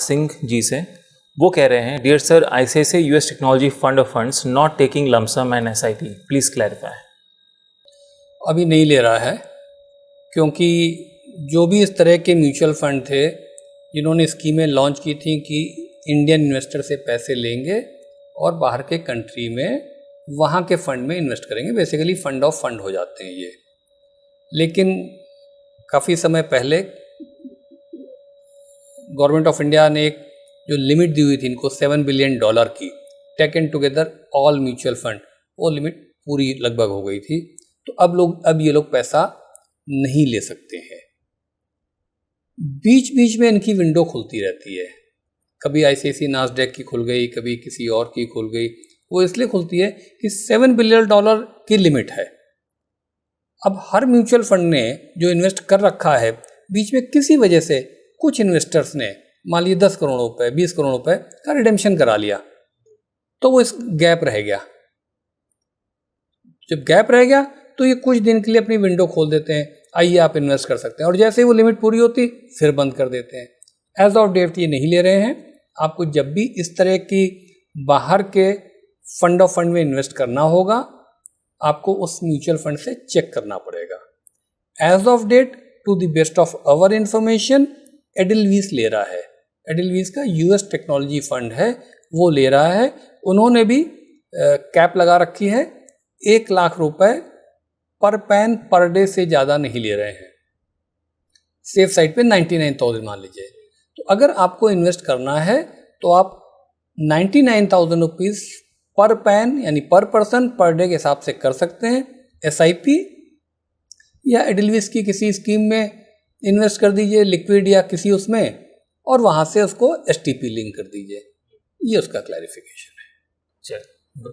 सिंह जी से। वो कह रहे हैं, dear sir, ICICI US technology fund of funds not taking lump sum and SIP, please clarify. अभी नहीं ले रहा है, क्योंकि जो भी इस तरह के म्यूचुअल फंड थे जिन्होंने स्कीमें लॉन्च की थी कि इंडियन इन्वेस्टर से पैसे लेंगे और बाहर के कंट्री में वहाँ के फंड में इन्वेस्ट करेंगे, बेसिकली फंड ऑफ फंड हो जाते हैं ये। लेकिन काफ़ी समय पहले गवर्नमेंट ऑफ इंडिया ने एक जो लिमिट दी हुई थी इनको $7 बिलियन की, taken together all mutual fund, वो लिमिट पूरी लगभग हो गई थी। तो अब ये लोग पैसा नहीं ले सकते हैं। बीच बीच में इनकी विंडो खुलती रहती है, कभी ICICI नास्डैक की खुल गई, कभी किसी और की खुल गई। वो इसलिए खुलती है कि $7 बिलियन की लिमिट है। अब हर म्यूचुअल फंड ने जो इन्वेस्ट कर रखा है, बीच में किसी वजह से कुछ इन्वेस्टर्स ने मान लीजिए 10 करोड़ रुपए, 20 करोड़ रुपए का रिडेम्पशन करा लिया, तो वो इस गैप रह गया। जब गैप रह गया तो ये कुछ दिन के लिए अपनी विंडो खोल देते हैं, आइए आप इन्वेस्ट कर सकते हैं, और जैसे ही वो लिमिट पूरी होती फिर बंद कर देते हैं। एज ऑफ डेट ये नहीं ले रहे हैं। आपको जब भी इस तरह की बाहर के फंड ऑफ फंड में इन्वेस्ट करना होगा, आपको उस म्यूचुअल फंड से चेक करना पड़ेगा। As of date, to the best of our information, Edelweiss ले रहा है। एडिलवीस का US टेक्नोलॉजी फंड है, वो ले रहा है। उन्होंने भी कैप लगा रखी है, 1 लाख रुपए पर पैन पर डे से ज़्यादा नहीं ले रहे हैं। सेफ साइड पे 99,000 मान लीजिए। तो अगर आपको इन्वेस्ट करना है तो आप 99,000 रुपीज़ पर पैन यानी पर पर्सन पर डे के हिसाब से कर सकते हैं SIP, या एडिलविस की किसी स्कीम में इन्वेस्ट कर दीजिए, लिक्विड या किसी उसमें, और वहाँ से उसको STP लिंक कर दीजिए। ये उसका क्लैरिफिकेशन है। चलिए।